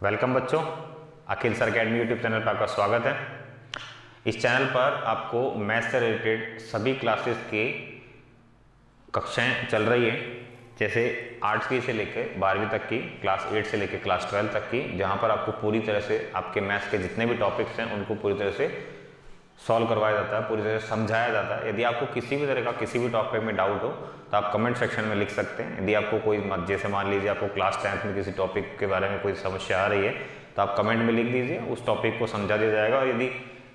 Welcome बच्चों, अखिल sir academy YouTube channel पर आपका स्वागत है। इस चैनल पर आपको मैथ्स से रिलेटेड सभी क्लासेस की कक्षाएं चल रही है, जैसे आर्ट्स की से लेकर 12वीं तक की, क्लास 8 से लेकर क्लास 12 तक की, जहां पर आपको पूरी तरह से आपके मैथ्स के जितने भी टॉपिक्स हैं उनको पूरी तरह से सॉल्व करवाया जाता है, पूरी तरह से समझाया जाता है। यदि आपको किसी भी तरह का किसी भी टॉपिक में डाउट हो तो आप कमेंट सेक्शन में लिख सकते हैं। यदि आपको कोई जैसे मान लीजिए आपको क्लास 10th में किसी टॉपिक के बारे में कोई समस्या आ रही है तो आप कमेंट में लिख दीजिए, उस टॉपिक को समझा दिया जाएगा। और यदि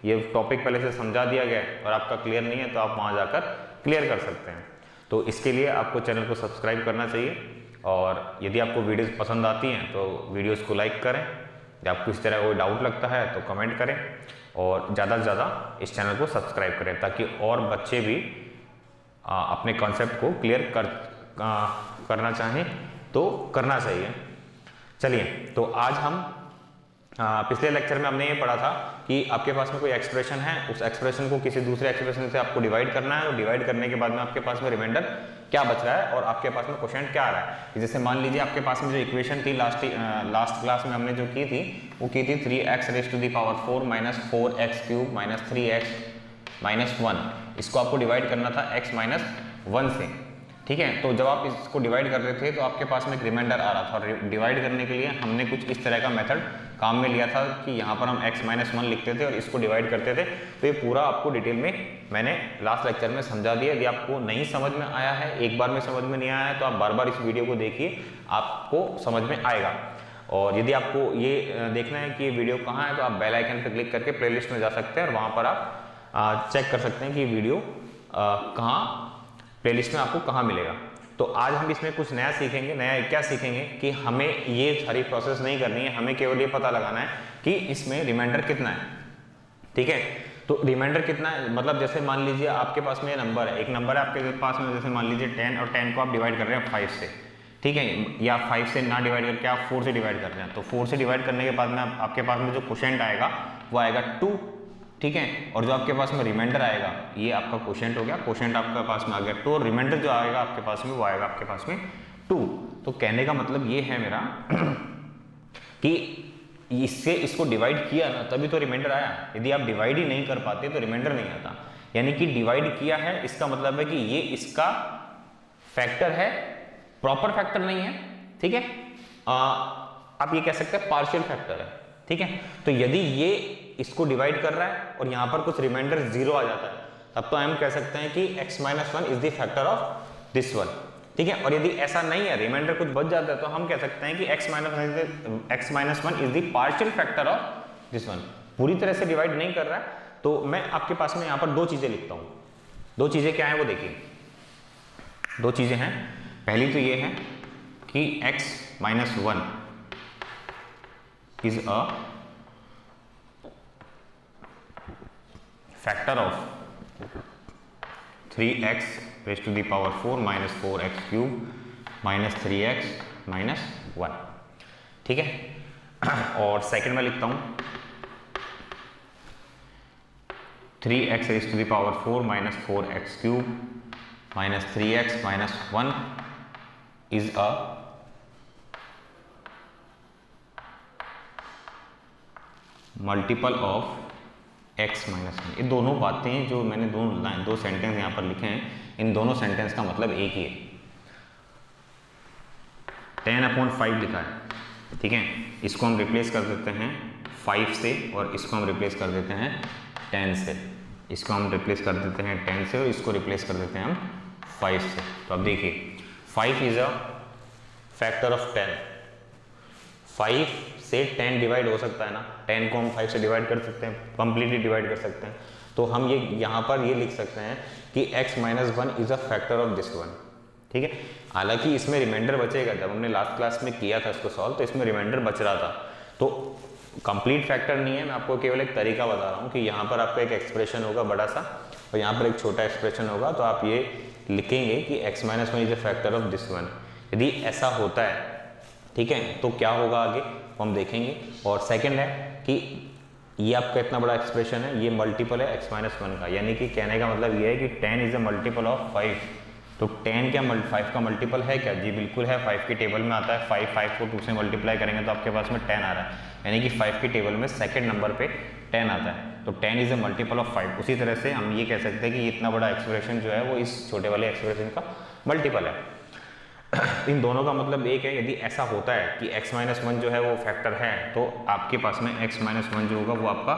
ये टॉपिक पहले से समझा दिया गया है और आपका क्लियर नहीं है तो आप वहाँ जाकर क्लियर कर सकते हैं। तो इसके लिए आपको चैनल को सब्सक्राइब करना चाहिए, और यदि आपको वीडियोज़ पसंद आती हैं तो वीडियोज़ को लाइक करें। यदि आपको इस तरह कोई डाउट लगता है तो कमेंट करें, और ज़्यादा से ज़्यादा इस चैनल को सब्सक्राइब करें ताकि और बच्चे भी अपने कॉन्सेप्ट को क्लियर करना चाहें तो करना चाहिए। चलिए, तो आज हम पिछले लेक्चर में हमने ये पढ़ा था कि आपके पास में कोई एक्सप्रेशन है, उस एक्सप्रेशन को किसी दूसरे एक्सप्रेशन से आपको डिवाइड करना है, और डिवाइड करने के बाद में आपके पास में रिमाइंडर क्या बच रहा है और आपके पास में क्वोशिएंट क्या आ रहा है। जैसे मान लीजिए आपके पास में जो इक्वेशन थी लास्ट क्लास में हमने जो की थी वो की थी 3x raise to the power 4 minus 4x cube minus 3x minus 1। इसको आपको डिवाइड करना था x माइनस 1 से, ठीक है। तो जब आप इसको डिवाइड कर रहे थे तो आपके पास में एक रिमाइंडर आ रहा था, और डिवाइड करने के लिए हमने कुछ इस तरह का मेथड काम में लिया था कि यहाँ पर हम x माइनस 1 लिखते थे और इसको डिवाइड करते थे। तो ये पूरा आपको डिटेल में मैंने लास्ट लेक्चर में समझा दिया। यदि आपको नहीं समझ में आया है, एक बार में समझ में नहीं आया है, तो आप बार बार इस वीडियो को देखिए, आपको समझ में आएगा। और यदि आपको ये देखना है कि ये वीडियो कहाँ है तो आप बेल आइकन पर क्लिक करके प्लेलिस्ट में जा सकते हैं और वहाँ पर आप चेक कर सकते हैं कि वीडियो कहाँ प्लेलिस्ट में आपको कहाँ मिलेगा। तो आज हम इसमें कुछ नया सीखेंगे। नया क्या सीखेंगे कि हमें ये सारी प्रोसेस नहीं करनी है, हमें केवल ये पता लगाना है कि इसमें रिमाइंडर कितना है, ठीक है। तो रिमाइंडर कितना है मतलब जैसे मान लीजिए आपके पास में नंबर है, एक नंबर है आपके पास में, जैसे मान लीजिए 10, और 10 को आप डिवाइड कर रहे हैं 5 से, ठीक है, या 5 से ना डिवाइड करके आप 4 से डिवाइड कर रहे हैं। तो 4 से डिवाइड करने के बाद में आपके पास में जो क्वोशिएंट आएगा वो आएगा 2, ठीक है। और जो आपके पास में रिमाइंडर आएगा ये आपका क्वोशिएंट हो गया, क्वोशिएंट आपके पास में आ गया 2, और रिमाइंडर जो आएगा आपके पास में वो आएगा आपके पास में 2। तो कहने का मतलब ये है मेरा कि इससे इसको डिवाइड किया ना तभी तो रिमाइंडर आया। यदि आप डिवाइड ही नहीं कर पाते तो रिमाइंडर नहीं आता। यानी कि डिवाइड किया है इसका मतलब है कि ये इसका फैक्टर है, प्रॉपर फैक्टर नहीं है, ठीक है। आप ये कह सकते हैं पार्शियल फैक्टर है, ठीक है। तो यदि ये इसको डिवाइड कर रहा है और यहाँ पर कुछ रिमाइंडर 0 आ जाता है तब तो हम कह सकते हैं कि x minus 1 is the factor of this one, ठीक है। और यदि ऐसा नहीं है, रिमाइंडर कुछ बच जाता है, तो हम कह सकते हैं कि x minus 1 is the partial factor of this one. पूरी तरह से डिवाइड नहीं कर रहा है। तो मैं आपके पास में यहाँ पर दो चीजें लिखता हूँ। दो चीजें क्या है वो देखिए, दो चीजें हैं। पहली तो ये है कि x minus 1 is a factor of 3x raised to the power 4 minus 4x cube minus 3x minus 1, ठीक है। और सेकंड में लिखता हूं 3x raised to the power 4 minus 4x cube minus 3x minus 1 is a multiple of x minus 1। ये दोनों बातें जो मैंने दो सेंटेंस यहाँ पर लिखे हैं, इन दोनों सेंटेंस का मतलब एक ही है। 10/5 लिखा है, ठीक है। इसको हम रिप्लेस कर देते हैं 5 से, और इसको हम रिप्लेस कर देते हैं 10 से। इसको हम रिप्लेस कर देते हैं 10 से, और इसको रिप्लेस कर देते हैं हम 5 से। तो अब देखिए 5 इज अ फैक्टर ऑफ 10। 5 से 10 डिवाइड हो सकता है ना, 10 को हम 5 से डिवाइड कर सकते हैं, कंप्लीटली डिवाइड कर सकते हैं। तो हम ये यहाँ पर ये लिख सकते हैं कि x minus 1 is a factor of this one, ठीक है। हालांकि इसमें रिमाइंडर बचेगा, जब हमने लास्ट क्लास में किया था इसको सॉल्व तो इसमें रिमाइंडर बच रहा था। तो कंप्लीट फैक्टर नहीं है, मैं आपको केवल एक तरीका बता रहा हूँ कि यहाँ पर आपका एक एक्सप्रेशन होगा बड़ा सा और यहाँ पर एक छोटा एक्सप्रेशन होगा। तो आप ये लिखेंगे कि x minus 1 is a factor of this one. यदि ऐसा होता है, ठीक है, तो क्या होगा आगे हम देखेंगे। और सेकंड है कि ये आपका इतना बड़ा एक्सप्रेशन है, ये मल्टीपल है x माइनस 1 का। यानी कि कहने का मतलब ये है कि 10 इज अ मल्टीपल ऑफ 5, तो 10 क्या 5 का मल्टीपल है क्या? जी बिल्कुल है, 5 की टेबल में आता है। 5 को 2 से मल्टीप्लाई करेंगे तो आपके पास में 10 आ रहा है, यानी कि 5 की टेबल में सेकंड नंबर पे 10 आता है। तो 10 इज अ मल्टीपल ऑफ 5। उसी तरह से हम ये कह सकते हैं कि इतना बड़ा एक्सप्रेशन जो है वो इस छोटे वाले एक्सप्रेशन का मल्टीपल है। इन दोनों का मतलब एक है, यदि ऐसा होता है कि x-1 जो है वो फैक्टर है तो आपके पास में x-1 जो होगा वो आपका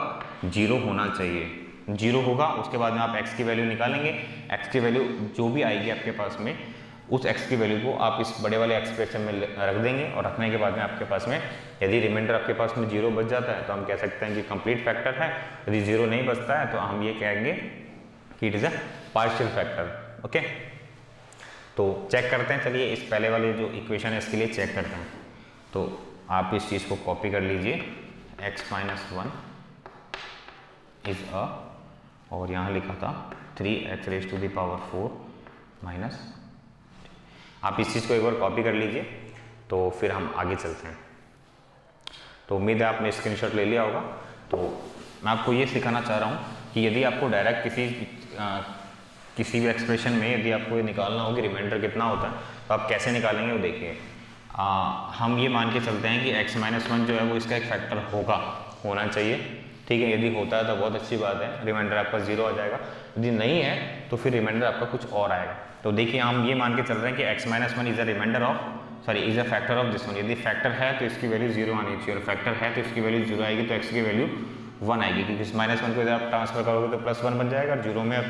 0 होना चाहिए। 0 होगा, उसके बाद में आप x की वैल्यू निकालेंगे। x की वैल्यू जो भी आएगी आपके पास में, उस x की वैल्यू को आप इस बड़े वाले एक्सप्रेशन में रख देंगे, और रखने के बाद में आपके पास में यदि रिमाइंडर आपके पास में 0 बच जाता है तो हम कह सकते हैं कि कंप्लीट फैक्टर है। यदि 0 नहीं बचता है तो हम ये कहेंगे कि it is a partial factor. Okay, तो चेक करते हैं। चलिए इस पहले वाले जो इक्वेशन है इसके लिए चेक करते हैं। तो आप इस चीज़ को कॉपी कर लीजिए, x-1 इज अ, और यहाँ लिखा था 3x⁴ माइनस। आप इस चीज़ को एक बार कॉपी कर लीजिए, तो फिर हम आगे चलते हैं। तो उम्मीद है आपने स्क्रीनशॉट ले लिया होगा। तो मैं आपको ये सिखाना चाह रहा हूँ कि यदि आपको डायरेक्ट किसी भी एक्सप्रेशन में यदि आपको ये निकालना हो कि रिमाइंडर कितना होता है तो आप कैसे निकालेंगे वो देखिए। हम ये मान के चलते हैं कि x-1 जो है वो इसका एक फैक्टर होना चाहिए। ठीक है, यदि होता है तो बहुत अच्छी बात है, रिमाइंडर आपका 0 आ जाएगा। यदि नहीं है तो फिर रिमाइंडर आपका कुछ और आएगा। तो देखिए हम ये मान के चल रहे हैं कि x-1 is a factor of this one. यदि फैक्टर है तो इसकी वैल्यू 0 आनी चाहिए, और फैक्टर है तो इसकी वैल्यू 0 आएगी, तो x की वैल्यू 1 आएगी, क्योंकि इस -1 को इधर आप ट्रांसफर करोगे तो +1 बन जाएगा। और 0 में आप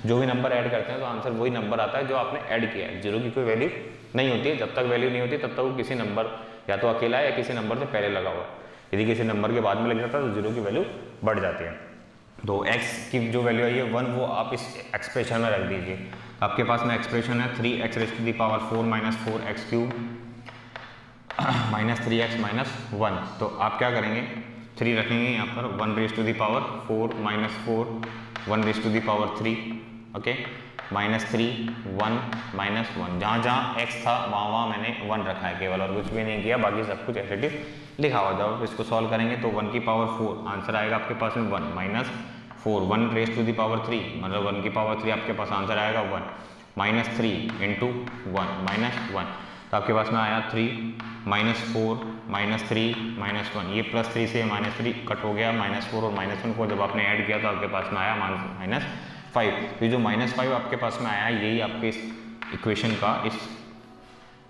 जो भी नंबर ऐड करते हैं तो आंसर वही नंबर आता है जो आपने ऐड किया है। 0 की कोई वैल्यू नहीं होती है, जब तक वैल्यू नहीं होती तब तक वो किसी नंबर या तो अकेला है या किसी नंबर से पहले लगा हुआ है। यदि किसी नंबर के बाद में लग जाता है तो 0 की वैल्यू बढ़ जाती है। तो x की जो वैल्यू आई है 1, वो आप इस एक्सप्रेशन में रख दीजिए। आपके पास में एक्सप्रेशन है 3x⁴ - 4x³ - 3x - 1। तो आप क्या करेंगे, 3 रखेंगे यहाँ पर, 1⁴ - 4 - 4 1⁴ ओके, -3 1 -1। जहाँ जहाँ x था वहाँ मैंने 1 रखा है केवल, और कुछ भी नहीं किया, बाकी सब कुछ एज इट इज लिखा हुआ। जब इसको सॉल्व करेंगे तो 1⁴ आंसर आएगा आपके पास में 1 -4 1⁴ मतलब 1⁴ आपके पास आंसर आएगा 1 -3 × 1 -1। तो आपके पास में आया 3 -4 -3 -1। ये +3 से -3 कट हो गया, -4 और -1 को जब आपने ऐड किया तो आपके पास में आया -5। तो ये जो -5 आपके पास में आया, यही आपके इस इक्वेशन का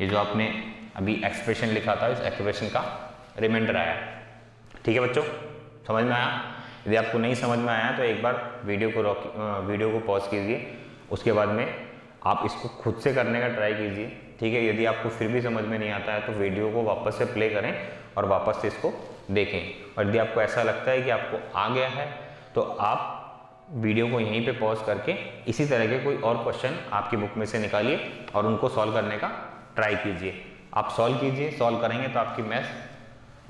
ये जो आपने अभी एक्सप्रेशन लिखा था, इस एक्सप्रेशन का रिमाइंडर आया। ठीक है बच्चों, समझ में आया? यदि आपको नहीं समझ में आया तो एक बार वीडियो को पॉज कीजिए, उसके बाद में आप इसको खुद से करने का ट्राई कीजिए। ठीक है, यदि आपको फिर भी समझ में नहीं आता है तो वीडियो को वापस से प्ले करें और वापस से इसको देखें। और यदि आपको ऐसा लगता है कि आपको आ गया है तो आप वीडियो को यहीं पे पॉज करके इसी तरह के कोई और क्वेश्चन आपकी बुक में से निकालिए और उनको सॉल्व करने का ट्राई कीजिए। आप सॉल्व कीजिए, सॉल्व करेंगे तो आपकी मैथ्स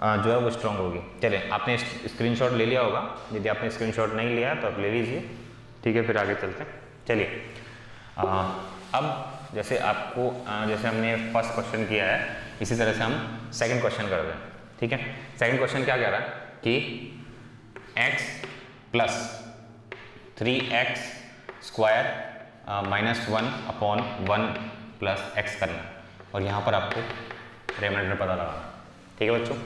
जो है वो स्ट्रांग होगी। चलिए, आपने स्क्रीनशॉट ले लिया होगा, यदि आपने स्क्रीनशॉट नहीं लिया तो आप ले लीजिए। ठीक है, फिर आगे चलते हैं। चलिए, अब जैसे हमने फर्स्ट क्वेश्चन किया है, इसी तरह से हम सेकंड क्वेश्चन कर रहे हैं। ठीक है, सेकंड क्वेश्चन क्या कह रहा है कि x + 3x² -1/1 + x करना, और यहाँ पर आपको रिमाइंडर पता लगाना। ठीक है बच्चों,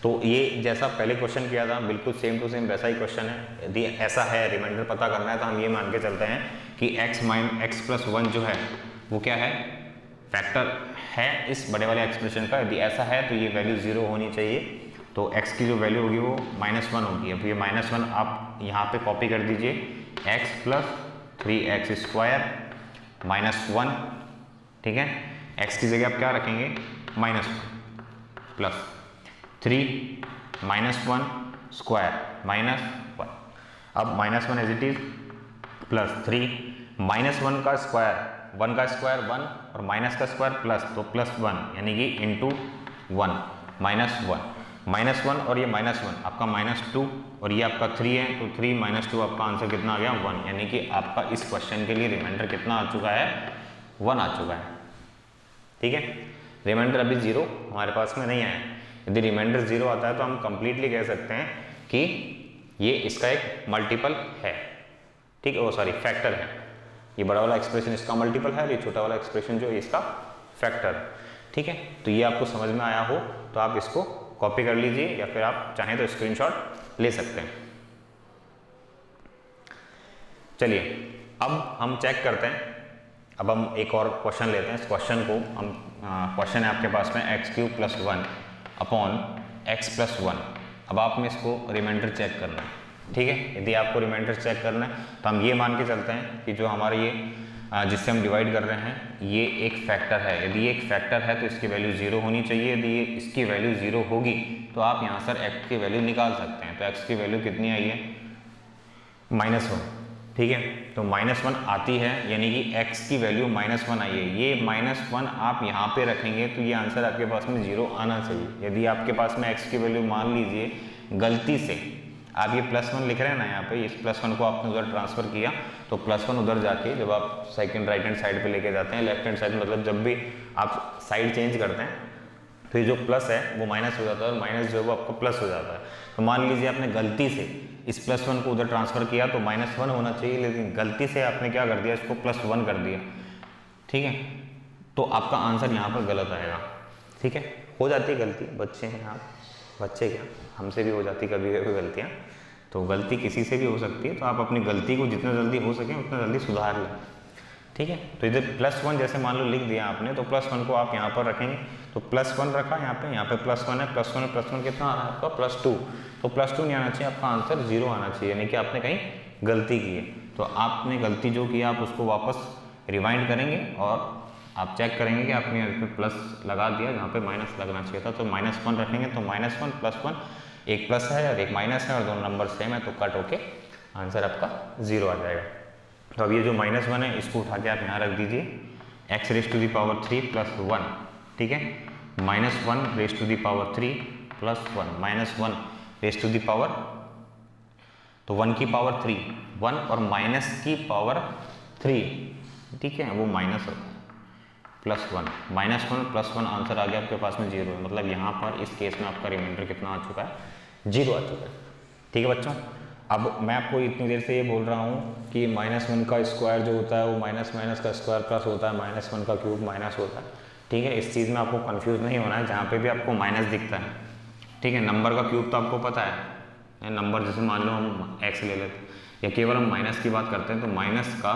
तो ये जैसा पहले क्वेश्चन किया था बिल्कुल सेम टू सेम वैसा ही क्वेश्चन है। यदि ऐसा है रिमाइंडर पता करना है तो हम ये मान के चलते हैं कि x + 1 जो है वो क्या है, फैक्टर है इस बड़े वाले एक्सप्रेशन का। यदि ऐसा है तो ये वैल्यू 0 होनी चाहिए, तो x की जो वैल्यू होगी वो -1 होगी। अब ये -1 आप यहाँ पे कॉपी कर दीजिए, x + 3x² -1। ठीक है, x की जगह आप क्या रखेंगे, -1 + 3 -1² -1। अब -1 एज इट इज +3 -1 का स्क्वायर 1 का स्क्वायर 1 और माइनस का स्क्वायर प्लस, तो +1 यानी कि × 1 -1 और ये -1 आपका -2 और ये आपका 3 है, तो 3 - 2 आपका आंसर कितना आ गया 1। यानी कि आपका इस क्वेश्चन के लिए रिमाइंडर कितना आ चुका है, 1 आ चुका है। ठीक है, रिमाइंडर अभी 0 हमारे पास में नहीं आया। यदि रिमाइंडर 0 आता है तो हम कंप्लीटली कह सकते हैं कि ये इसका एक मल्टीपल है। ठीक है, फैक्टर है। ये बड़ा वाला एक्सप्रेशन इसका मल्टीपल है और ये छोटा वाला एक्सप्रेशन जो है इसका फैक्टर है। ठीक है, तो ये आपको समझ में आया हो तो आप इसको कॉपी कर लीजिए या फिर आप चाहें तो स्क्रीनशॉट ले सकते हैं। चलिए अब हम चेक करते हैं, अब हम एक और क्वेश्चन लेते हैं। इस क्वेश्चन को हम क्वेश्चन है आपके पास में x³ + 1 अपॉन x + 1। अब आप में इसको रिमाइंडर चेक करना है। ठीक है, यदि आपको रिमाइंडर चेक करना है तो हम ये मान के चलते हैं कि जो हमारा ये जिससे हम डिवाइड कर रहे हैं ये एक फैक्टर है। यदि ये एक फैक्टर है तो इसकी वैल्यू 0 होनी चाहिए। यदि ये इसकी वैल्यू 0 होगी तो आप यहाँ सर x की वैल्यू निकाल सकते हैं। तो x की वैल्यू कितनी आई है? -1। ठीक है, तो -1 आती है, यानी कि x की वैल्यू -1 आई है। ये -1 आप यहाँ पे रखेंगे तो ये आंसर आपके पास में 0 आना चाहिए। यदि आपके पास में x की वैल्यू मान लीजिए गलती से आप ये +1 लिख रहे हैं ना, यहाँ पे इस +1 को आपने उधर ट्रांसफ़र किया तो +1 उधर जाके जब आप सेकंड राइट हैंड साइड पे लेके जाते हैं, लेफ्ट हैंड साइड मतलब जब भी आप साइड चेंज करते हैं तो ये जो प्लस है वो माइनस हो जाता है और माइनस जो है वो आपको प्लस हो जाता है। तो मान लीजिए आपने गलती से इस +1 को उधर ट्रांसफ़र किया तो -1 होना चाहिए, लेकिन गलती से आपने क्या कर दिया, इसको +1 कर दिया। ठीक है, तो आपका आंसर यहाँ पर गलत आएगा। ठीक है, हो जाती है गलती, बच्चे हैं आप, बच्चे क्या हमसे भी हो जाती कभी कभी गलतियाँ, तो गलती किसी से भी हो सकती है। तो आप अपनी गलती को जितना जल्दी हो सके उतना जल्दी सुधार लें। ठीक है, तो इधर +1 जैसे मान लो लिख दिया आपने, तो +1 को आप यहाँ पर रखेंगे तो +1 रखा यहाँ पे +1 है, +1 कितना आ रहा है आपका +2। तो +2 नहीं आना चाहिए, आपका आंसर 0 आना चाहिए, यानी कि आपने कहीं गलती की है। तो आपने गलती जो की आप उसको वापस रिवाइंड करेंगे और आप चेक करेंगे कि आपने यहाँ पे प्लस लगा दिया जहाँ पे माइनस लगना चाहिए था। तो -1 रखेंगे तो -1 +1, एक प्लस है और एक माइनस है और दोनों नंबर सेम है, तो कट होके आंसर आपका 0 आ जाएगा। तो अब ये जो -1 है इसको उठा के आप यहाँ रख दीजिए, x⁻³ + 1। ठीक है, -1⁻³ + 1, -1⁻⁻, तो 1 की पावर 3, 1 और माइनस की पावर 3। ठीक है, वो माइनस होता है +1, -1 + 1 आंसर आ गया आपके पास में 0 है। मतलब यहाँ पर इस केस में आपका रिमाइंडर कितना आ चुका है? 0 आ चुका है। ठीक है बच्चों, अब मैं आपको इतनी देर से ये बोल रहा हूँ कि -1 का स्क्वायर जो होता है वो माइनस का स्क्वायर प्लस होता है, -1 का क्यूब माइनस होता है। ठीक है, इस चीज़ में आपको कंफ्यूज नहीं होना है, जहाँ पे भी आपको माइनस दिखता है। ठीक है, नंबर का क्यूब तो आपको पता है, नंबर जैसे मान लो हम x ले लेते हैं या केवल हम माइनस की बात करते हैं तो माइनस का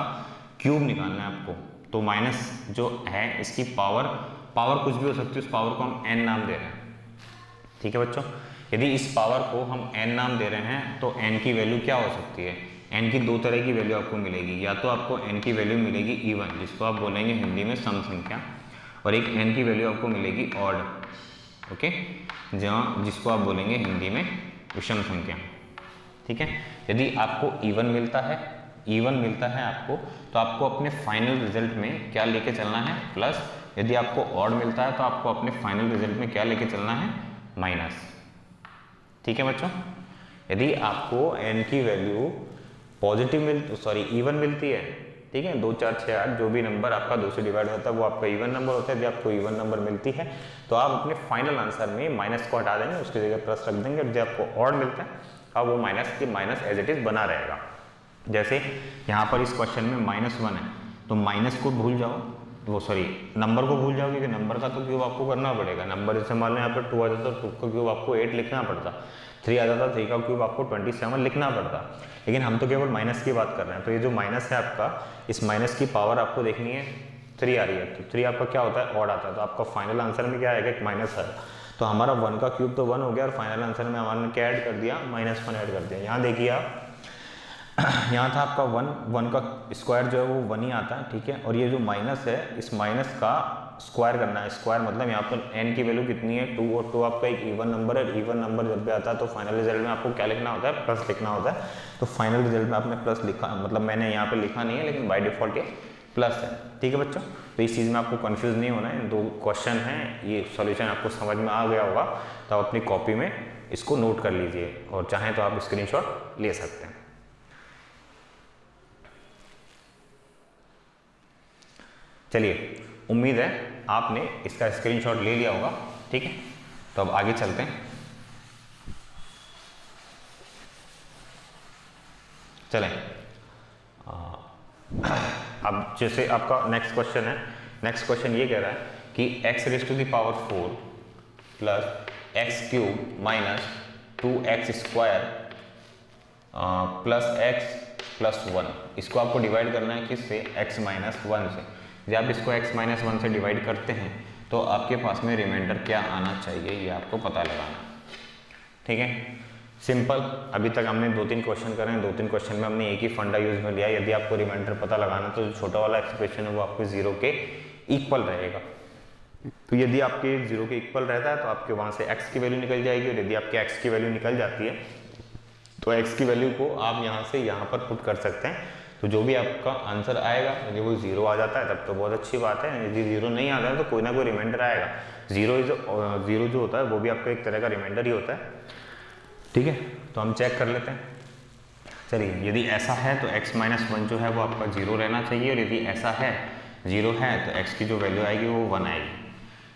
क्यूब निकालना है आपको। तो माइनस जो है इसकी पावर कुछ भी हो सकती है, उस पावर को हम n नाम दे रहे हैं। ठीक है बच्चों, यदि इस पावर को हम n नाम दे रहे हैं तो n की वैल्यू क्या हो सकती है? n की दो तरह की वैल्यू आपको मिलेगी, या तो आपको n की वैल्यू मिलेगी इवन, जिसको आप बोलेंगे हिंदी में सम संख्या, और एक n की वैल्यू आपको मिलेगी ऑड, ओके, जिसको आप बोलेंगे हिंदी में विषम संख्या। ठीक है, यदि आपको इवन मिलता है आपको, तो आपको अपने फाइनल रिजल्ट में क्या लेके चलना है? प्लस। यदि आपको ऑड मिलता है तो आपको अपने फाइनल रिजल्ट में क्या लेके चलना है? माइनस। ठीक है बच्चों, यदि आपको n की वैल्यू इवन मिलती है, ठीक है, 2 4 6 8 जो भी नंबर आपका 2 से डिवाइड होता है वो आपका इवन नंबर होता है। यदि आपको इवन नंबर मिलती है तो आप अपने फाइनल आंसर में माइनस को हटा देंगे, उसकी जगह प्लस रख देंगे। यदि आपको ऑड मिलता है अब वो माइनस एज इट इज बना रहेगा। जैसे यहाँ पर इस क्वेश्चन में -1 है तो माइनस को भूल जाओ, नंबर को भूल जाओ, क्योंकि नंबर का तो क्यूब आपको करना पड़ेगा। नंबर जैसे मान लो यहाँ पर 2 आ जाता तो 2 का क्यूब आपको 8 लिखना पड़ता, 3 आ जाता 3 का क्यूब आपको 27 लिखना पड़ता, लेकिन हम तो केवल माइनस की बात कर रहे हैं। तो ये जो माइनस है आपका, इस माइनस की पावर आपको देखनी है 3 आ रही है, तो 3 आपका क्या होता है? ऑड आता है। तो आपका फाइनल आंसर में क्या आएगा? एक माइनस है। तो हमारा 1 का क्यूब तो 1 हो गया और फाइनल आंसर में हमारे क्या ऐड कर दिया? -1 ऐड कर दिया। यहाँ देखिए आप, यहाँ था आपका 1 का स्क्वायर जो है वो 1 ही आता है। ठीक है, और ये जो माइनस है इस माइनस का स्क्वायर करना है। स्क्वायर मतलब यहाँ पर n की वैल्यू कितनी है? 2, और 2 आपका एक इवन नंबर है। इवन नंबर जब भी आता है तो फाइनल रिजल्ट में आपको क्या लिखना होता है? प्लस लिखना होता है। तो फाइनल रिजल्ट में आपने प्लस लिखा, मतलब मैंने यहाँ पे लिखा नहीं है, लेकिन बाय डिफॉल्ट ये प्लस है। ठीक है बच्चों, तो इस चीज़ में आपको कंफ्यूज नहीं होना है। 2 क्वेश्चन हैं, ये सॉल्यूशन आपको समझ में आ गया होगा, तो आप अपनी कॉपी में इसको नोट कर लीजिए और चाहें तो आप स्क्रीनशॉट ले सकते हैं। चलिए, उम्मीद है आपने इसका स्क्रीनशॉट ले लिया होगा। ठीक है, तो अब आगे चलते हैं। चलें, अब जैसे आपका नेक्स्ट क्वेश्चन है, नेक्स्ट क्वेश्चन ये कह रहा है कि x raise to the power 4 plus X cube minus 2x square plus x plus 1, इसको आपको डिवाइड करना है किससे, x माइनस 1 से। जब आप इसको x माइनस 1 से डिवाइड करते हैं तो आपके पास में रिमाइंडर क्या आना चाहिए ये आपको पता लगाना, ठीक है। सिंपल, अभी तक हमने 2-3 क्वेश्चन करे हैं, 2-3 क्वेश्चन में हमने एक ही फंडा यूज में लिया। यदि आपको रिमाइंडर पता लगाना तो जो छोटा वाला एक्सप्रेशन है वो आपके 0 के इक्वल रहेगा। तो यदि आपके 0 के इक्वल रहता है तो आपके वहाँ से x की वैल्यू निकल जाएगी, और यदि आपके x की वैल्यू निकल जाती है तो x की वैल्यू को आप यहाँ से यहाँ पर पुट कर सकते हैं। तो जो भी आपका आंसर आएगा, यदि वो 0 आ जाता है तब तो बहुत अच्छी बात है, यदि 0 नहीं आता है तो कोई ना कोई रिमाइंडर आएगा। 0 जो होता है वो भी आपका एक तरह का रिमाइंडर ही होता है, ठीक है। तो हम चेक कर लेते हैं। चलिए, यदि ऐसा है तो x माइनस 1 जो है वो आपका 0 रहना चाहिए, और यदि ऐसा है 0 है तो x की जो वैल्यू आएगी वो 1 आएगी,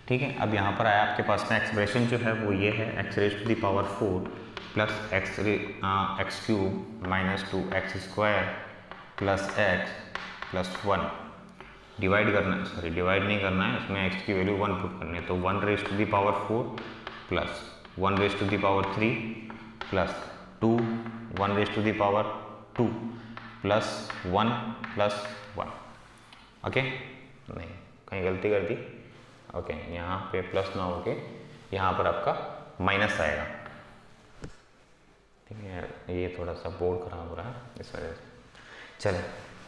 ठीक है। अब यहाँ पर आया आपके पास में एक्सप्रेशन जो है वो ये है, x raise to the power 4 plus X cube minus 2x square plus x plus 1, divide करना है, सॉरी डिवाइड नहीं करना है, इसमें x की वैल्यू 1 पुट करनी है। तो 1 raise to the power 4 plus 1 raise to the power 3 plus 2 1 raise to the power 2 plus 1 plus 1, okay. नहीं, कहीं गलती कर दी, ओके। यहाँ पे प्लस ना होके यहाँ पर आपका माइनस आएगा, ठीक है। ये थोड़ा सा बोर्ड खराब हो रहा है इस वजह से। चले,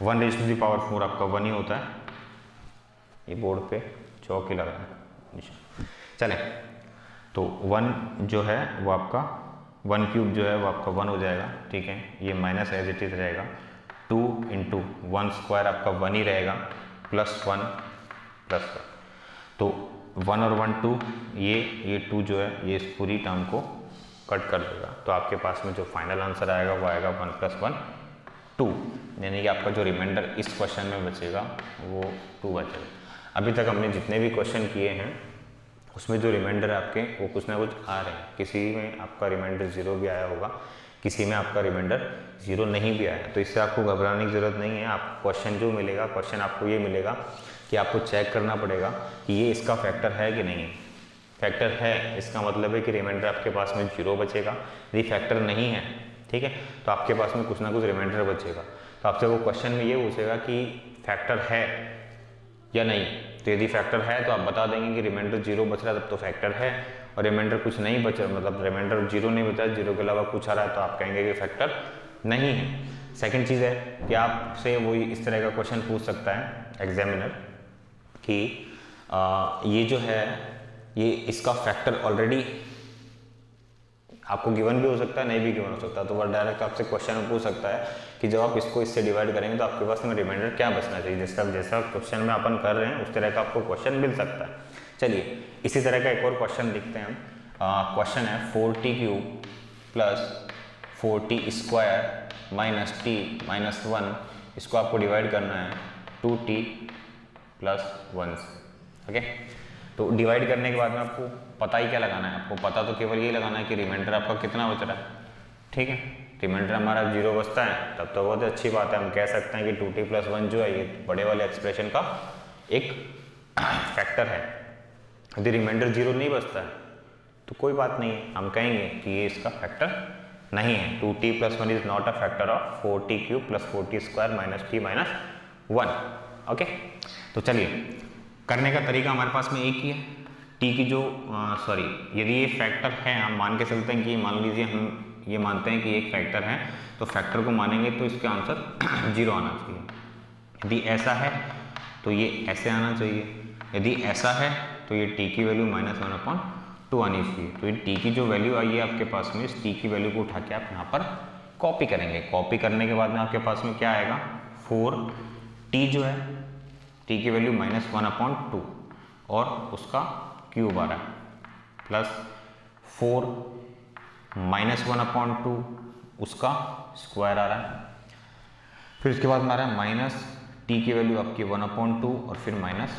1 रेज टू द पावर 4 आपका 1 ही होता है, ये बोर्ड पे चौक ही लगा है। चले, तो 1 जो है वो आपका 1 क्यूब जो है वो आपका 1 हो जाएगा, ठीक है। ये माइनस एज इट इज रहेगा, 2 इंटू 1 स्क्वायर आपका 1 ही रहेगा, प्लस 1 प्लस 1। तो 1 और 1 2, ये 2 जो है ये इस पूरी टर्म को कट कर देगा। तो आपके पास में जो फाइनल आंसर आएगा वो आएगा 1 प्लस 1 2, यानी कि आपका जो रिमाइंडर इस क्वेश्चन में बचेगा वो 2 बचेगा। अभी तक हमने जितने भी क्वेश्चन किए हैं उसमें जो रिमाइंडर आपके वो कुछ ना कुछ आ रहे हैं। किसी में आपका रिमाइंडर 0 भी आया होगा, किसी में आपका रिमाइंडर 0 नहीं भी आया, तो इससे आपको घबराने की ज़रूरत नहीं है। आप क्वेश्चन जो मिलेगा, क्वेश्चन आपको ये मिलेगा कि आपको चेक करना पड़ेगा कि ये इसका फैक्टर है कि नहीं है। फैक्टर है, इसका मतलब है कि रिमाइंडर आपके पास में 0 बचेगा। यदि फैक्टर नहीं है, ठीक है, तो आपके पास में कुछ ना कुछ रिमाइंडर बचेगा। तो आपसे वो क्वेश्चन में ये पूछेगा कि फैक्टर है या नहीं। तो यदि फैक्टर है तो आप बता देंगे कि रिमाइंडर 0 बच रहा है तब तो फैक्टर है, और रिमाइंडर कुछ नहीं बचा, मतलब रिमाइंडर 0 नहीं बचा, 0 के अलावा कुछ आ रहा है तो आप कहेंगे कि फैक्टर नहीं है। सेकंड चीज़ है कि आपसे वो इस तरह का क्वेश्चन पूछ सकता है एग्जामिनर कि ये जो है ये इसका फैक्टर ऑलरेडी आपको गिवन भी हो सकता है, नहीं भी गिवन हो सकता है। तो वह डायरेक्ट आपसे क्वेश्चन में पूछ सकता है कि जब आप इसको इससे डिवाइड करेंगे तो आपके पास में रिमाइंडर क्या बचना चाहिए। जैसा क्वेश्चन में अपन कर रहे हैं उस तरह का आपको क्वेश्चन मिल सकता है। चलिए, इसी तरह का एक और क्वेश्चन लिखते हैं हम। क्वेश्चन है 4t cube plus 4t square minus t minus 1, इसको आपको डिवाइड करना है 2t प्लस 1 से, ओके। तो डिवाइड करने के बाद में आपको पता ही क्या लगाना है, आपको पता तो केवल ये लगाना है कि रिमाइंडर आपका कितना बच रहा है, ठीक है। रिमाइंडर हमारा 0 बचता है तब तो बहुत अच्छी बात है, हम कह सकते हैं कि 2t प्लस 1 जो है ये बड़े वाले एक्सप्रेशन का एक फैक्टर है। यदि रिमाइंडर 0 नहीं बचता है तो कोई बात नहीं है, हम कहेंगे कि ये इसका फैक्टर नहीं है। 2t plus 1 is not a factor of 4t cube plus 4t square minus t minus 1, okay. तो चलिए, करने का तरीका हमारे पास में एक ही है। t की जो यदि ये फैक्टर है, हम मान के चलते हैं कि मान लीजिए हम ये मानते हैं कि एक फैक्टर है, तो फैक्टर को मानेंगे तो इसका आंसर 0 आना चाहिए। यदि ऐसा है तो ये ऐसे आना चाहिए, यदि ऐसा है तो ये t की वैल्यू -1/2 आनी चाहिए। तो ये t की जो वैल्यू आई है आपके पास में, इस t की वैल्यू को उठा के आप यहाँ पर कॉपी करेंगे। कॉपी करने के बाद में आपके पास में क्या आएगा, 4t जो है t की वैल्यू -1/2 और उसका क्यूब आ रहा है, प्लस 4 -1/2 उसका स्क्वायर आ रहा है। फिर इसके बाद में आ रहा है माइनस t की वैल्यू आपकी 1/2 और फिर -1।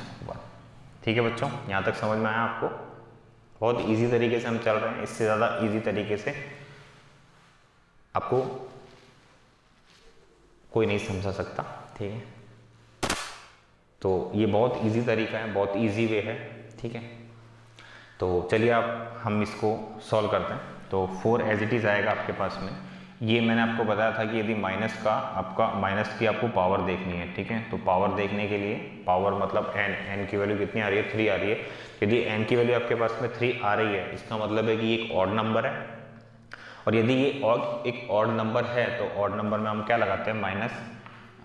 ठीक है बच्चों, यहाँ तक समझ में आया आपको? बहुत इजी तरीके से हम चल रहे हैं, इससे ज़्यादा इजी तरीके से आपको कोई नहीं समझा सकता। ठीक है। तो ये बहुत इजी तरीका है, बहुत इजी वे है, ठीक है। तो चलिए आप हम इसको सॉल्व करते हैं। तो 4 एज इट इज़ आएगा आपके पास में। ये मैंने आपको बताया था कि यदि माइनस का आपका माइनस की आपको पावर देखनी है, ठीक है। तो पावर देखने के लिए पावर मतलब n की वैल्यू कितनी आ रही है, 3 आ रही है। यदि n की वैल्यू आपके पास में 3 आ रही है, इसका मतलब है कि ये एक ऑड नंबर है। और यदि ये एक ऑड नंबर है तो ऑड नंबर में हम क्या लगाते हैं, माइनस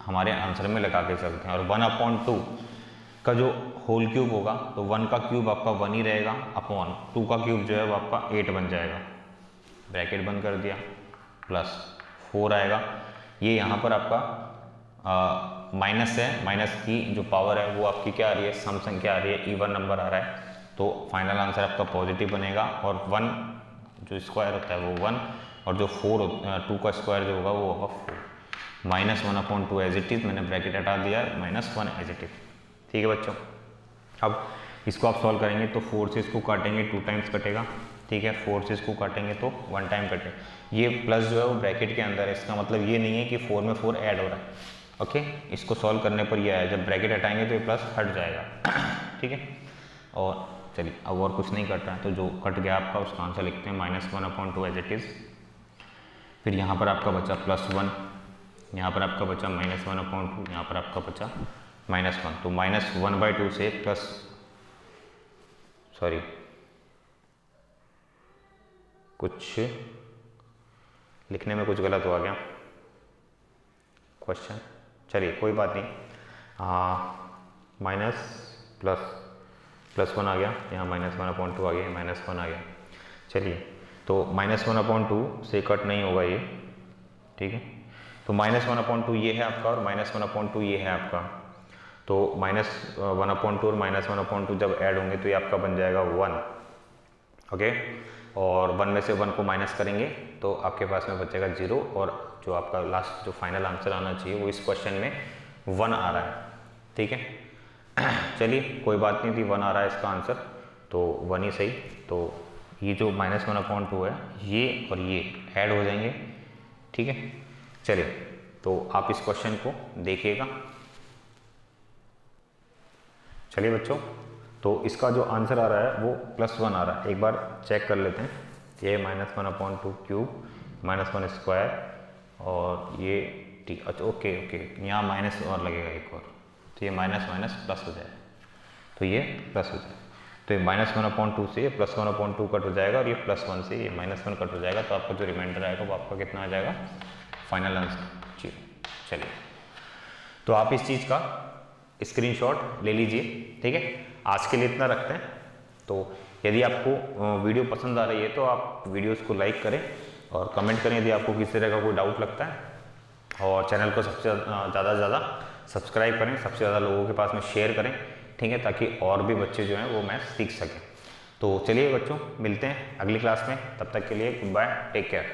हमारे आंसर में लगा के चलते हैं। और 1/2 का जो होल क्यूब होगा तो 1 का क्यूब आपका 1 ही रहेगा, अपॉन 2 का क्यूब जो है वो आपका 8 बन जाएगा। ब्रैकेट बंद कर दिया, प्लस 4 आएगा। ये यहाँ पर आपका माइनस है, माइनस की जो पावर है वो आपकी क्या आ रही है, सम संख्या आ रही है, इवन नंबर आ रहा है। तो फाइनल आंसर आपका पॉजिटिव बनेगा। और 1 जो स्क्वायर होता है वो 1, और जो 2 का स्क्वायर जो होगा वो होगा 4। -1/2 एज इट इज़, मैंने ब्रैकेट हटा दिया, -1 एज इट इज़, ठीक है बच्चों। अब इसको आप सॉल्व करेंगे तो 4 से इसको काटेंगे 2 टाइम्स कटेगा, ठीक है। 4 से इसको काटेंगे तो 1 टाइम कटे। ये प्लस जो है वो ब्रैकेट के अंदर है, इसका मतलब ये नहीं है कि 4 में 4 ऐड हो रहा है, ओके। इसको सॉल्व करने पर ये आया, जब ब्रैकेट हटाएंगे तो ये प्लस हट जाएगा, ठीक है। और चलिए अब और कुछ नहीं कट रहा है, तो जो कट गया आपका उसका आंसर लिखते हैं, -1/2 एज इट इज़। फिर यहाँ पर आपका बचा +1, यहाँ पर आपका बचा -1/2, यहाँ पर आपका बचा -1। तो -1/2 से कुछ लिखने में कुछ गलत हो गया क्वेश्चन, चलिए कोई बात नहीं। माइनस +1 आ गया, यहाँ -1/2 आ गया, -1 आ गया। चलिए तो -1/2 से कट नहीं होगा ये, ठीक है। तो -1/2 ये है आपका और -1/2 ये है आपका। तो -1/2 और -1/2 जब ऐड होंगे तो ये आपका बन जाएगा 1, ओके। और 1 में से 1 को माइनस करेंगे तो आपके पास में बचेगा 0, और जो आपका लास्ट जो फाइनल आंसर आना चाहिए वो इस क्वेश्चन में 1 आ रहा है, ठीक है। चलिए कोई बात नहीं थी, 1 आ रहा है इसका आंसर, तो 1 ही सही। तो ये जो -1/2 है ये और ये ऐड हो जाएंगे, ठीक है। चलिए तो आप इस क्वेश्चन को देखिएगा। चलिए बच्चों, तो इसका जो आंसर आ रहा है वो +1 आ रहा है, एक बार चेक कर लेते हैं। ये -1/2 क्यूब, -1 स्क्वायर, और ये ठीक, अच्छा ओके, यहाँ माइनस और लगेगा एक और, तो ये माइनस प्लस हो जाएगा, तो ये प्लस हो जाएगा। तो ये -1/2 से ये +1/2 कट हो जाएगा, और ये +1 से ये -1 कट हो जाएगा। तो आपका जो रिमाइंडर आएगा वो आपका कितना आ जाएगा, फाइनल आंसर जी। चलिए तो आप इस चीज़ का स्क्रीनशॉट ले लीजिए, ठीक है। आज के लिए इतना रखते हैं। तो यदि आपको वीडियो पसंद आ रही है तो आप वीडियोस को लाइक करें और कमेंट करें यदि आपको किसी तरह का कोई डाउट लगता है, और चैनल को सबसे ज़्यादा से ज़्यादा सब्सक्राइब करें, सबसे ज़्यादा लोगों के पास में शेयर करें, ठीक है, ताकि और भी बच्चे जो हैं वो मैथ सीख सकें। तो चलिए बच्चों, मिलते हैं अगली क्लास में, तब तक के लिए गुड बाय, टेक केयर।